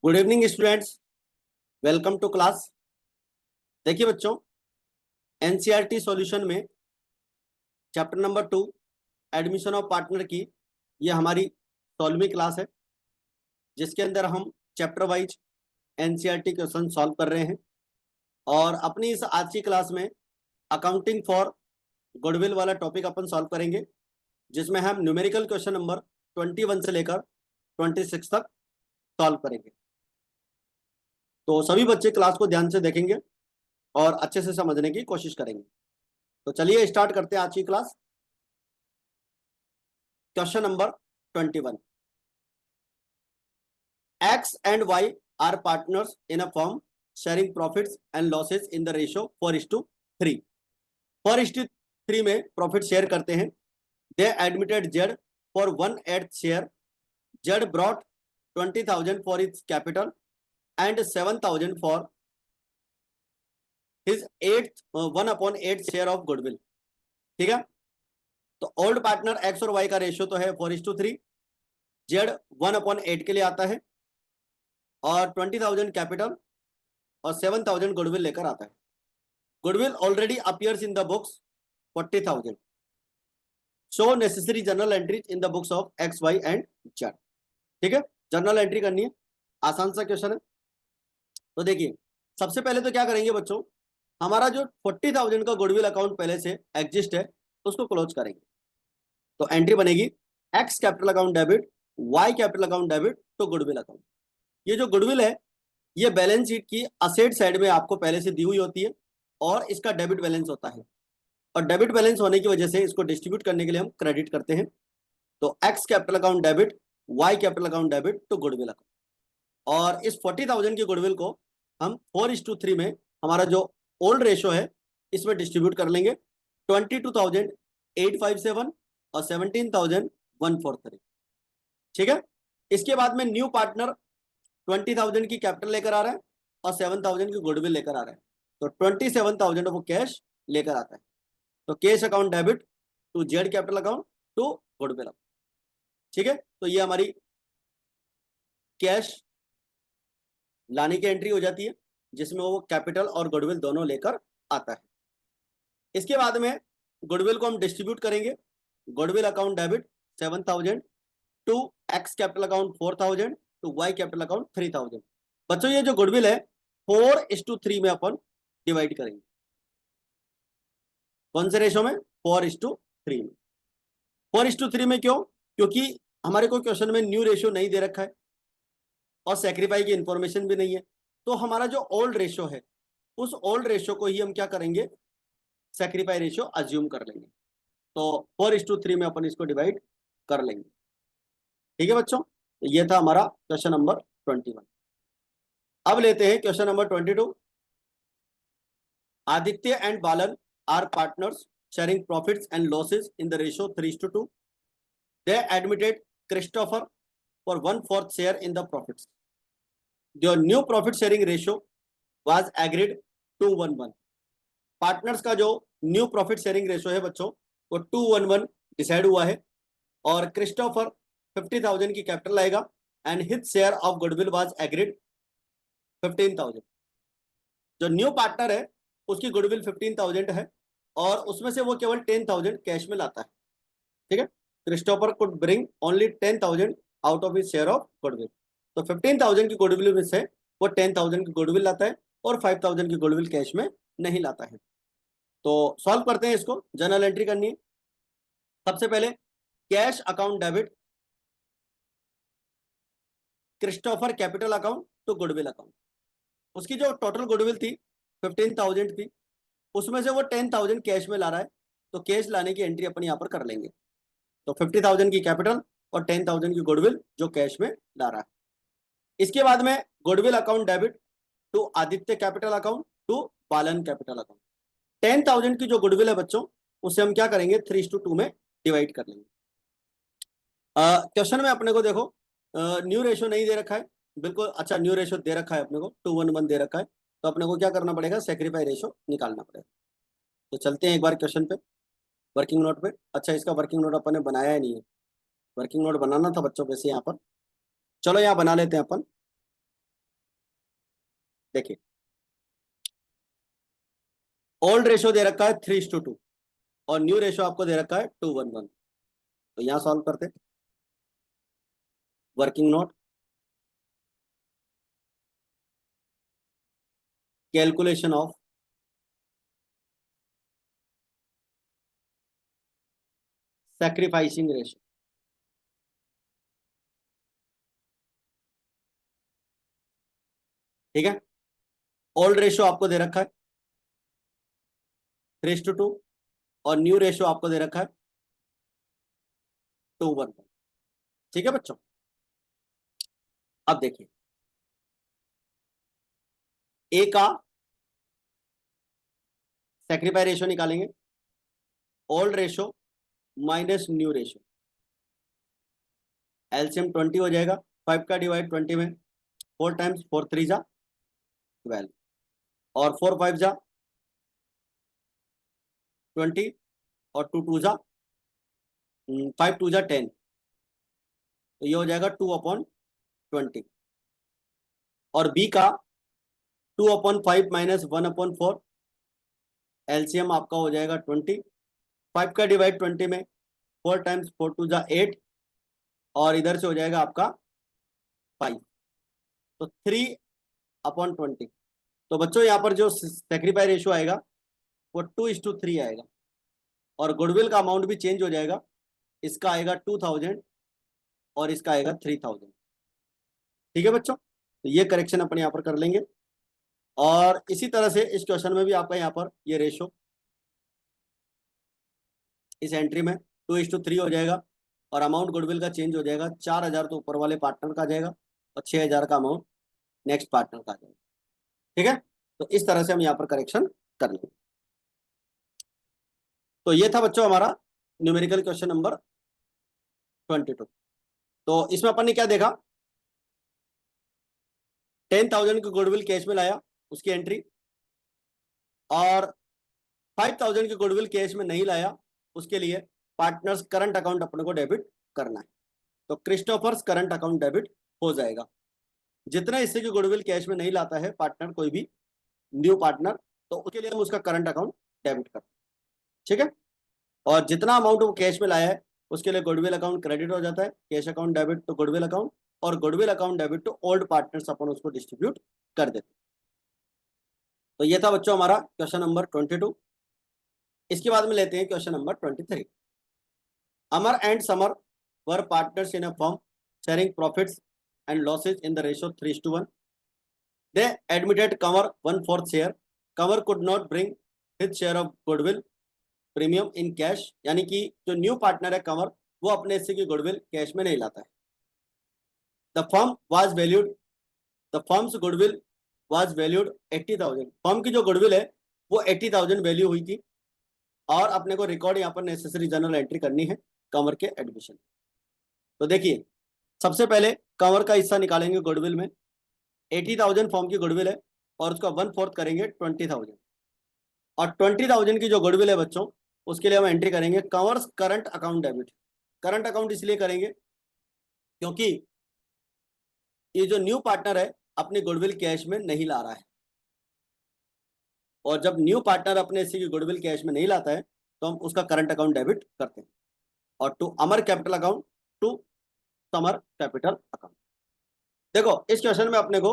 Good evening students, welcome to class. देखिए बच्चों, NCERT solution में chapter number 2 admission of partner की ये हमारी 16वीं क्लास है, जिसके अंदर हम chapter wise NCERT question solve कर रहे हैं। और अपनी इस आज की क्लास में अकाउंटिंग फॉर गुडविल वाला टॉपिक अपन सॉल्व करेंगे, जिसमें हम न्यूमेरिकल क्वेश्चन नंबर 21 से लेकर 26 तक सॉल्व करेंगे। तो सभी बच्चे क्लास को ध्यान से देखेंगे और अच्छे से समझने की कोशिश करेंगे। तो चलिए स्टार्ट करते हैं आज की class. Question number 21। X and Y are partners in a firm sharing profits and losses in the ratio 4:3। 4:3 में प्रॉफिट शेयर करते हैं। They admitted Z for 1/8 share. Z brought 20,000 for its capital and 7,000 for his 1/8 share of goodwill। ठीक है, तो old partner x और Y का ratio तो है 4:3। जेड 1/8 के लिए आता है और 20,000 कैपिटल और 7,000 गुडविल लेकर आता है। Goodwill already appears in the books 40,000। Show necessary general entry in the books of X Y and Z. ठीक है, जनरल एंट्री करनी है, आसान सा क्वेश्चन है। तो देखिए, सबसे पहले तो क्या करेंगे बच्चों, हमारा जो 40,000 का गुडविल अकाउंट पहले से एग्जिस्ट है उसको क्लोज करेंगे। तो एंट्री बनेगी X capital account debit, Y capital account debit to goodwill account. ये जो गुडविल है ये बैलेंस शीट की असेट साइड में आपको पहले से दी हुई होती है और इसका डेबिट बैलेंस होता है, और डेबिट बैलेंस होने की वजह से इसको डिस्ट्रीब्यूट करने के लिए हम क्रेडिट करते हैं। तो X capital account debit, Y capital account debit to goodwill account. और इस 40,000 की गुडविल को हम 4:3 में हमारा जो ओल्ड रेशो है इसमें डिस्ट्रीब्यूट कर लेंगे। 22,857 और 17,143। ठीक है, इसके बाद में न्यू पार्टनर 20,000 की कैपिटल लेकर आ रहा है और 7,000 की गुडविल लेकर आ रहा है। तो 27,000 वो कैश लेकर आता है। तो cash account debit to Z capital account to goodwill account. ठीक है, तो ये हमारी कैश लाने की एंट्री हो जाती है, जिसमें वो कैपिटल और गुडविल दोनों लेकर आता है। इसके बाद में गुडविल को हम डिस्ट्रीब्यूट करेंगे। Goodwill account debit 7,000 to X capital account 4,000 to Y capital account 3,000। बच्चों ये जो गुडविल है 4:3 में अपन डिवाइड करेंगे। कौन से रेशो में? 4:3 में। 4:3 में क्यों? क्योंकि हमारे को क्वेश्चन में न्यू रेशियो नहीं दे रखा है और सैक्रिफाई की इंफॉर्मेशन भी नहीं है। तो हमारा जो ओल्ड रेशियो है उस ओल्ड रेशियो को ही हम क्या करेंगे, सैक्रिफाई रेशियो अज्यूम कर लेंगे। तो 4:3 में अपन इसको डिवाइड कर लेंगे। ठीक है बच्चों, तो ये था हमारा क्वेश्चन नंबर 21। अब लेते हैं question number 22। Aditya and Balan are partners sharing profits and losses in the ratio 3:2। They admitted Christopher for 1/4 share in the profits. The new profit sharing ratio was agreed 2:1:1। Partners का जो न्यू प्रॉफिट शेयरिंग रेशियो है बच्चों वो 2:1:1 decide हुआ है। और Christopher 50,000 की capital लाएगा and his share of goodwill was agreed 15,000। जो न्यू पार्टनर है उसकी गुडविल 15,000 है और उसमें से वो केवल 10,000 कैश में लाता है। ठीक है, Christopher could bring only 10,000 out of his share of goodwill. तो 15,000 की गुडविल में से वो 10,000 की गुडविल लाता है और 5,000 की गुडविल कैश में नहीं लाता है। तो सॉल्व करते हैं इसको, जनरल एंट्री करनी है। सबसे पहले cash account debit Christopher capital account to goodwill account. उसकी जो टोटल गुडविल थी 15,000 थी, उसमें से वो 10,000 कैश में ला रहा है। तो कैश लाने की एंट्री अपन यहाँ पर कर लेंगे। तो 50,000 की कैपिटल और 10,000 की गुडविल जो कैश में ला रहा है। इसके बाद में goodwill account debit to Aditya capital account to Balan capital account. 10,000 की जो गुडविल है बच्चों उसे हम क्या करेंगे, 3:2 में डिवाइड कर लेंगे। क्वेश्चन में अपने को देखो न्यू रेशियो नहीं दे रखा है, बिल्कुल। अच्छा, न्यू रेशियो दे रखा है अपने को, 2:1:1 दे रखा है। तो अपने को क्या करना पड़ेगा, सैक्रिफाई रेशियो निकालना पड़ेगा। तो चलते हैं एक बार क्वेश्चन पे, वर्किंग नोट पे। अच्छा, इसका वर्किंग नोट अपन ने बनाया ही नहीं है, वर्किंग नोट बनाना था बच्चों वैसे यहाँ पर। चलो यहाँ बना लेते हैं अपन। देखिए ओल्ड रेशो दे रखा है 3:2 और न्यू रेशो आपको दे रखा है 2:1, तो यहां सॉल्व करते, working note, calculation of sacrificing ratio. ठीक है, ओल्ड रेशो आपको दे रखा है 3:2 और न्यू रेशो आपको दे रखा है 2:1। ठीक है बच्चों, अब देखिए ए का सैक्रिफाई रेशो निकालेंगे, old ratio minus new ratio, LCM 20 हो जाएगा, 5 का डिवाइड 20 में 4 टाइम्स 4 3 जा 12 और 4 5 जा 20 और 2 2 जा 5 2 जा 10, तो ये हो जाएगा 2/20। और बी का 2/5 माइनस 1/4, एलसीएम आपका हो जाएगा 20, 5 का डिवाइड 20 में 4 टाइम्स 4 2 जा 8 और इधर से हो जाएगा आपका 5, तो 3/20। तो बच्चों यहाँ पर जो सैक्रिफाई रेशो आएगा वो 2:3 आएगा और गुडविल का अमाउंट भी चेंज हो जाएगा, इसका आएगा 2000 और इसका आएगा 3000। ठीक है बच्चों, तो ये करेक्शन अपन यहाँ पर कर लेंगे और इसी तरह से इस क्वेश्चन में भी आपका यहाँ पर ये रेशो इस एंट्री में 2:3 हो जाएगा और अमाउंट गुडविल का चेंज हो जाएगा, 4000 तो ऊपर वाले पार्टनर का आ जाएगा और 6000 का अमाउंट नेक्स्ट पार्टनर का आ जाएगा। ठीक है, तो इस तरह से हम यहाँ पर करेक्शन कर लेंगे। तो ये था बच्चों हमारा न्यूमेरिकल क्वेश्चन नंबर 22। तो इसमें अपन ने क्या देखा, 10,000 की गुडविल कैश में लाया उसकी एंट्री, और 5,000 की गुडविल कैश में नहीं लाया उसके लिए पार्टनर्स करंट अकाउंट अपने को डेबिट करना है, तो क्रिस्टोफर्स करंट अकाउंट डेबिट हो जाएगा। जितना हिस्से की गुडविल कैश में नहीं लाता है पार्टनर, कोई भी न्यू पार्टनर, तो उसके लिए हम उसका करंट अकाउंट डेबिट करते हैं। ठीक है, और जितना अमाउंट वो कैश में लाया है उसके लिए गुडविल अकाउंट क्रेडिट हो जाता है, cash account debit to goodwill account और goodwill account debit to old partners, अपन उसको डिस्ट्रीब्यूट कर देते। तो ये था बच्चों हमारा क्वेश्चन नंबर 22। इसके बाद में लेते हैं question number 23। Amar and summer were partners in a firm sharing profits and losses in the ratio 3:1. They admitted Kanwar 1/4 share. Kanwar could not bring his share of goodwill premium in cash, यानी कि जो new partner है कंवर, वो अपने हिस्से की goodwill cash में नहीं लाता है। The firm was valued, the firms goodwill was valued 80,000। Firm की जो गुडविल है वो 80,000 वैल्यू हुई थी और अपने को रिकॉर्ड यहाँ पर नेसेसरी जनरल एंट्री करनी है कंवर के एडमिशन। तो देखिए सबसे पहले कंवर का हिस्सा निकालेंगे गुडविल में, 80,000 फर्म की गुडविल है और उसका 1/4 करेंगे 20,000 और 20,000 की जो गुडविल है बच्चों उसके लिए हम एंट्री करेंगे converse current account debit. Current account इसलिए करेंगे क्योंकि ये जो न्यू पार्टनर है अपनी गुडविल कैश में नहीं ला रहा है, और जब न्यू पार्टनर अपने हिस्से की गुडविल कैश में नहीं लाता है तो हम उसका करंट अकाउंट डेबिट करते हैं। और to Amar capital account, to Samar capital account. देखो इस क्वेश्चन में अपने को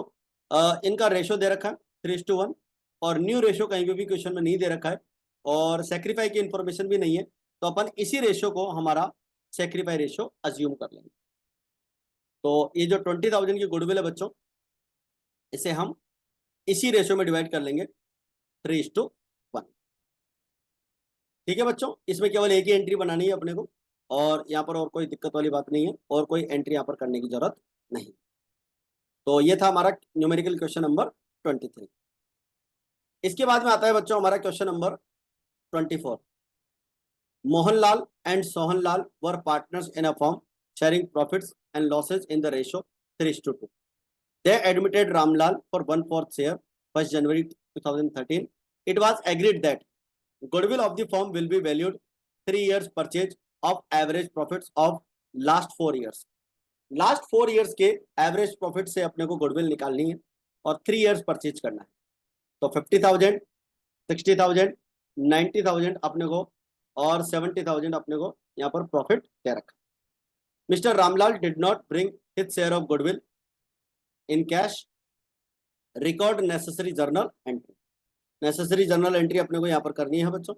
इनका रेशो दे रखा है 3:1 और न्यू रेशो कहीं भी क्वेश्चन में नहीं दे रखा है और सेक्रीफाई की इंफॉर्मेशन भी नहीं है, तो अपन इसी रेशो को हमारा सेक्रीफाई रेशो अज्यूम कर लेंगे। तो ये जो 20,000 की गुडविल है बच्चों, इसे हम इसी रेशो में डिवाइड कर लेंगे 3:1। ठीक है बच्चों, इसमें केवल एक ही एंट्री बनानी है अपने को और यहाँ पर और कोई दिक्कत वाली बात नहीं है और कोई एंट्री यहाँ पर करने की जरूरत नहीं। तो ये था हमारा न्यूमेरिकल क्वेश्चन नंबर 23। इसके बाद में आता है बच्चों हमारा question number 24। Mohanlal and Sohanlal were partners in a firm sharing profits and losses in the ratio 3:2. They admitted Ramlal for 1/4 share 1st January 2013. It was agreed that goodwill of the firm will be valued 3 years purchase of average profits of last 4 years. Last 4 years के average profit से अपने को goodwill निकालनी है और 3 years purchase करना है। तो 50,000, 60,000, 90,000 अपने को और 70,000 अपने को यहाँ पर प्रॉफिट दे रखा। Mister Ramlal did not bring his share of goodwill in cash, record necessary journal entry. Necessary journal entry अपने को यहाँ पर करनी है बच्चों।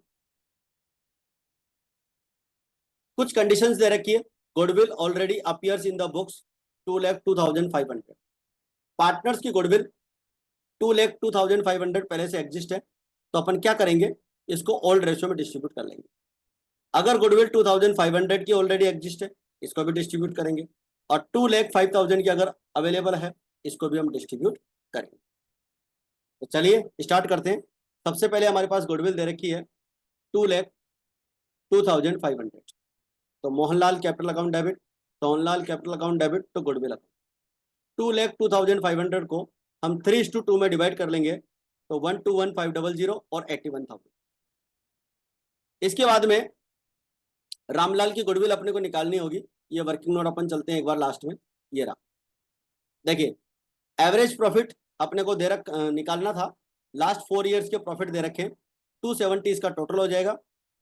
कुछ कंडीशंस दे रखी है। Goodwill already appears in the books 2,02,500। Partners की गुडविल 2,02,500 पहले से एग्जिस्ट है, तो अपन क्या करेंगे, इसको ओल्ड रेशियो में डिस्ट्रीब्यूट कर लेंगे। अगर गुडविल 2,500 की ऑलरेडी एग्जिस्ट है, इसको भी डिस्ट्रीब्यूट करेंगे, और 2,05,000 की अगर अवेलेबल है, इसको भी हम डिस्ट्रीब्यूट करेंगे। तो चलिए स्टार्ट करते हैं। सबसे पहले हमारे पास गुडविल दे रखी है 2,02,500। तो Mohanlal capital account debit, Sohanlal capital account debit तो गुडविल अकाउंट। 2,02,500 को हम 3:2 में डिवाइड कर लेंगे, तो 121,500 और 81,000। इसके बाद में रामलाल की गुडविल अपने को निकालनी होगी। ये वर्किंग नोट अपन चलते हैं एक बार लास्ट में। ये रहा, देखिए एवरेज प्रॉफिट अपने को निकालना था। लास्ट 4 ईयर्स के प्रॉफिट दे रखे हैं, 270 इसका टोटल हो जाएगा।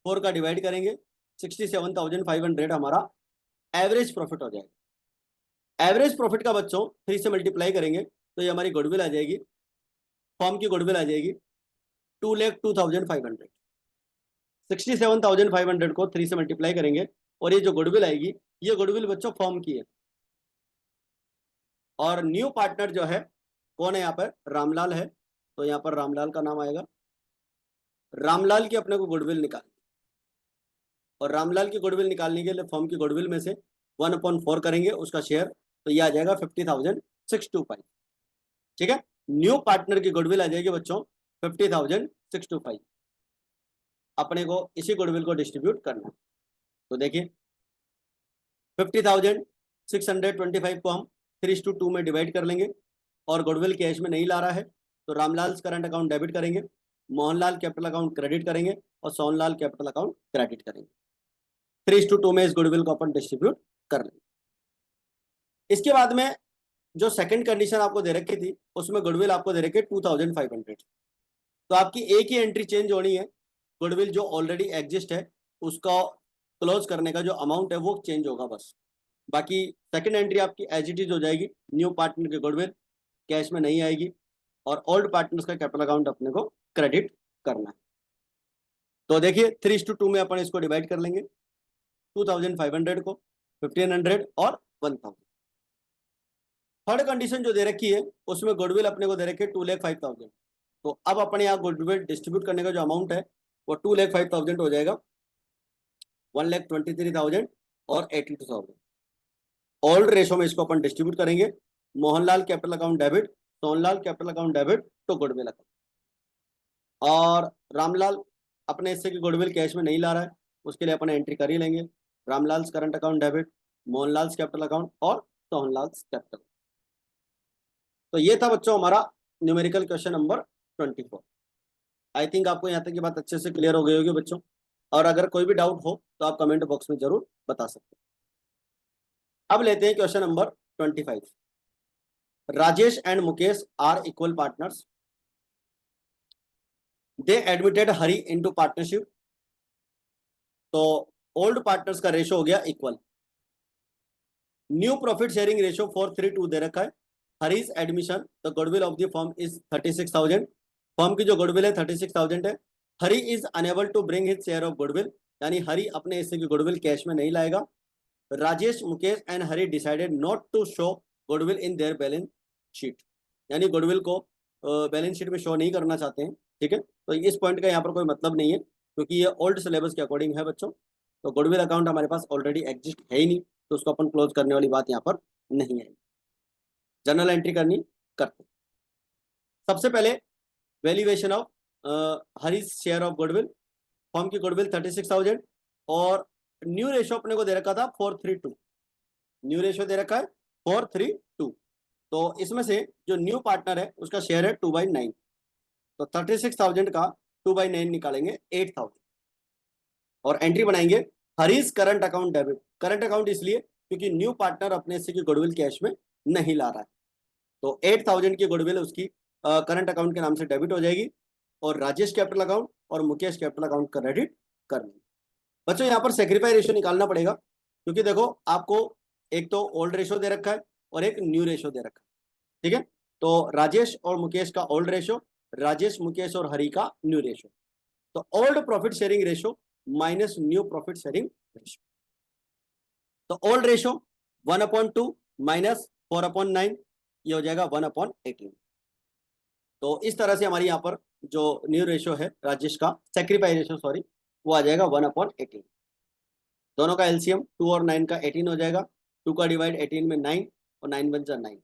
4 का डिवाइड करेंगे, 67,500 हमारा एवरेज प्रॉफिट हो जाएगा। एवरेज प्रॉफिट का बच्चों 3 से मल्टीप्लाई करेंगे तो ये हमारी गुडविल आ जाएगी, फॉर्म की गुडविल आ जाएगी 2,02,500। 67,500 को 3 से मल्टीप्लाई करेंगे और ये जो गुडविल आएगी, ये गुडविल बच्चों फॉर्म की है। और न्यू पार्टनर जो है कौन है यहाँ पर, रामलाल है, तो यहाँ पर रामलाल का नाम आएगा। रामलाल की अपने को गुडविल निकाल, और रामलाल की गुडविल निकालने के लिए फॉर्म की गुडविल में से 1/4 करेंगे उसका शेयर, तो ये आ जाएगा 50,625। ठीक है, न्यू पार्टनर की गुडविल आ जाएगी बच्चों 50,625। अपने को इसी गुडविल को डिस्ट्रीब्यूट करना है। तो देखिए 50,625 को हम 3:2 में डिवाइड कर लेंगे, और गुडविल कैश में नहीं ला रहा है, तो रामलाल करंट अकाउंट डेबिट करेंगे, मोहनलाल कैपिटल अकाउंट क्रेडिट करेंगे, और सोहनलाल कैपिटल अकाउंट क्रेडिट करेंगे। 3:2 में इस गुडविल को अपन डिस्ट्रीब्यूट कर लेंगे। इसके बाद में जो सेकंड कंडीशन आपको दे रखी थी, उसमें गुडविल आपको दे रखी है 2,500। तो आपकी एक ही एंट्री चेंज होनी है, गुडविल जो ऑलरेडी एग्जिस्ट है उसका क्लोज करने का जो अमाउंट है वो चेंज होगा बस। बाकी सेकंड एंट्री आपकी एज इट इज हो जाएगी। न्यू पार्टनर की गुडविल कैश में नहीं आएगी, और ओल्ड पार्टनर्स का कैपिटल अकाउंट अपने को क्रेडिट करना है। तो देखिए 3:2 में अपन इसको डिवाइड कर लेंगे, 2,500 को 1,500 और 1,000। थर्ड कंडीशन जो दे रखी है उसमें गुडविल अपने को दे रखी है 2,05,000। तो अब अपने यहाँ गुडविल डिस्ट्रीब्यूट करने का जो अमाउंट है वो 2,05,000 हो जाएगा, 1,23,000 और 82,000। ओल्ड रेशो में इसको अपन डिस्ट्रीब्यूट करेंगे। Mohanlal capital account debit, Sohanlal capital account debit तो गुडविल अकाउंट। और रामलाल अपने हिस्से की गुडविल कैश में नहीं ला रहा है, उसके लिए अपन एंट्री कर ही लेंगे, Ramlal current account debit, Mohanlal capital account और सोहनलाल कैपिटल। तो ये था बच्चों हमारा numerical question number 24। I think आपको यहाँ तक की बात अच्छे से क्लियर हो गई होगी बच्चों, और अगर कोई भी डाउट हो तो आप कमेंट बॉक्स में जरूर बता सकते हैं। अब लेते हैं question number 25। Rajesh and Mukesh are equal partners, they admitted Hari into partnership. तो ओल्ड पार्टनर्स का रेशो हो गया equal. New profit sharing ratio 4:3:2 दे रखा है। Hari's admission the goodwill of the firm is 36,000। Firm की जो गुडविल है 36,000 है। Hari is unable to bring his share of goodwill, यानी हरी अपने हिस्से की गुडविल कैश में नहीं लाएगा। Rajesh, Mukesh and Hari decided not to show goodwill in their balance sheet, यानी गुडविल को बैलेंस शीट में शो नहीं करना चाहते हैं। ठीक है, तो इस पॉइंट का यहाँ पर कोई मतलब नहीं है, क्योंकि ये ओल्ड सिलेबस के अकॉर्डिंग है बच्चों। तो गुडविल अकाउंट हमारे पास ऑलरेडी एग्जिस्ट है ही नहीं, तो उसको अपन क्लोज करने वाली बात यहाँ पर नहीं है। जर्नल एंट्री करनी करते। सबसे पहले valuation of Hari's share of goodwill. Firm की गुडविल 36,000 और न्यू रेशो अपने को दे रखा था 4:3:2। न्यू रेशो दे रखा है 4:3:2। तो इसमें से जो न्यू पार्टनर है उसका शेयर है 2/9। तो 36,000 का 2/9 निकालेंगे 8,000, और एंट्री बनाएंगे Hari's current account debit. Current account इसलिए क्योंकि न्यू पार्टनर अपने से की गुडविल कैश में नहीं ला रहा है। तो 8,000 की गुडविल उसकी करंट अकाउंट के नाम से डेबिट हो जाएगी और राजेश कैपिटल अकाउंट और मुकेश कैपिटल अकाउंट क्रेडिट कर लेंगे। बच्चों यहाँ पर सेक्रीफाई रेशियो निकालना पड़ेगा, क्योंकि देखो आपको एक तो ओल्ड रेशियो दे रखा है और एक न्यू रेशियो दे रखा है, ठीक है। तो राजेश और मुकेश का ओल्ड रेशियो, राजेश मुकेश और हरि का न्यू रेशियो। तो old profit sharing ratio minus new profit sharing ratio. तो ओल्ड रेशियो 1/2 माइनस 4/9, ये हो जाएगा 1/18। तो इस तरह से हमारी यहाँ पर जो न्यू रेशियो है राजेश का, सेक्रीफाई रेशियो सॉरी, वो आ जाएगा 1/18। दोनों का एलसीएम 2 और 9 का 18 हो जाएगा। 2 का डिवाइड 18 में 9 और 9 बन जा 9।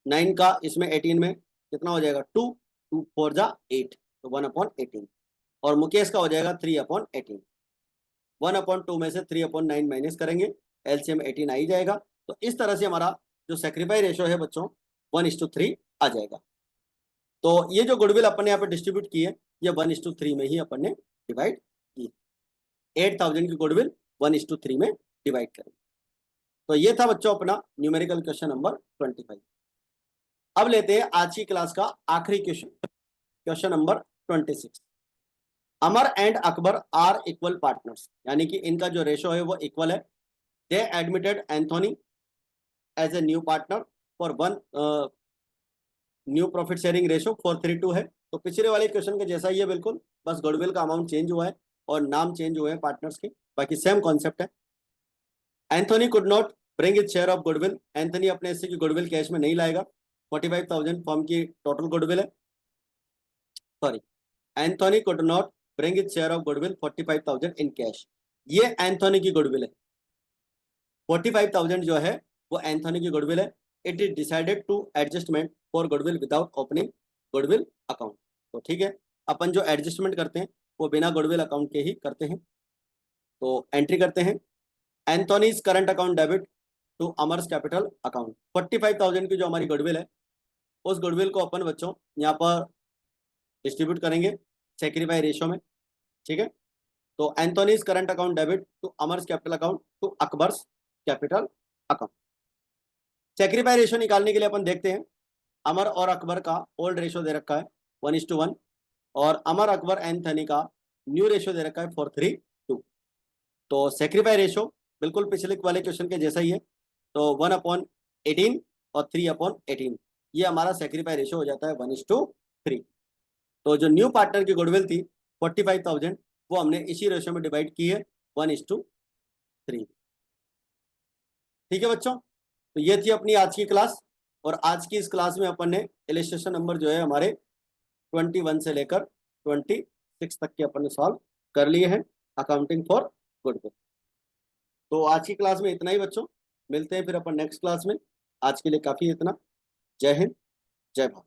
9 का इसमें 18 में कितना हो जाएगा 2, 2 4 जा 8, तो 1/18। और मुकेश का हो जाएगा 3/18। 1/2 में से 3/9 माइनस करेंगे, एलसीएम 18 आ ही जाएगा। तो इस तरह से हमारा जो सेक्रीफाई रेशियो है बच्चों 1:3 आ जाएगा। तो ये जो गुडविल अपन ने यहाँ पे डिस्ट्रीब्यूट की है, ये 1:3 में ही अपन ने डिवाइड की। 8,000 की गुडविल 1:3 में डिवाइड करें। तो ये था बच्चों अपना न्यूमेरिकल क्वेश्चन नंबर 25। अब लेते हैं आज की क्लास का आखिरी question, question number 26। Amar and Akbar are equal partners, यानी कि इनका जो रेशो है वो इक्वल है। They admitted Anthony as a new partner for one new profit sharing ratio 4:3 है। तो पिछले वाले क्वेश्चन के जैसा ही है बिल्कुल, बस गुडविल का अमाउंट चेंज हुआ है और नाम चेंज हुए हैं पार्टनर्स के, बाकी सेम कॉन्सेप्ट है। Anthony could not bring is share of goodwill, Anthony अपने हिस्से की गुडविल कैश में नहीं लाएगा। 45,000 फर्म की टोटल गुडविल है, sorry, Anthony could not bring is share of goodwill 45,000 in cash. ये एंथोनी की गुडविल है। 45,000 जो है वो एंथोनी की गुडविल है। It is decided to adjustment for goodwill without opening goodwill account. तो ठीक है, अपन जो एडजस्टमेंट करते हैं वो बिना गुडविल अकाउंट के ही करते हैं। तो एंट्री करते हैं, Anthony's current account debit to Amar's capital account. 45,000 की जो हमारी गुडविल है, उस गुडविल को अपन बच्चों यहाँ पर डिस्ट्रीब्यूट करेंगे सेक्रीफाई रेशियो में, ठीक है। तो Anthony's current account debit to Amar's capital account to Akbar's capital account. Sacrifice ratio निकालने के लिए अपन देखते हैं, अमर और अकबर का ओल्ड रेशियो दे रखा है 1:1 और अमर अकबर एंथनी का न्यू रेशियो दे रखा है 4:3। तो सेक्रीफाई रेशियो बिल्कुल पिछले वाले क्वेश्चन के जैसा ही है। तो 1/18 और 3/18, ये हमारा सेक्रीफाई रेशियो हो जाता है 1:3। तो जो न्यू पार्टनर की गुडविल थी 45,000, वो हमने इसी रेशियो में डिवाइड की है 1:3। ठीक है बच्चों, तो ये थी अपनी आज की क्लास। और आज की इस क्लास में अपन ने इलस्ट्रेशन नंबर जो है हमारे 21 से लेकर 26 तक के अपन ने सॉल्व कर लिए हैं, अकाउंटिंग फॉर गुडविल। तो आज की क्लास में इतना ही बच्चों, मिलते हैं फिर अपन नेक्स्ट क्लास में। आज के लिए काफ़ी इतना। जय हिंद, जय भारत।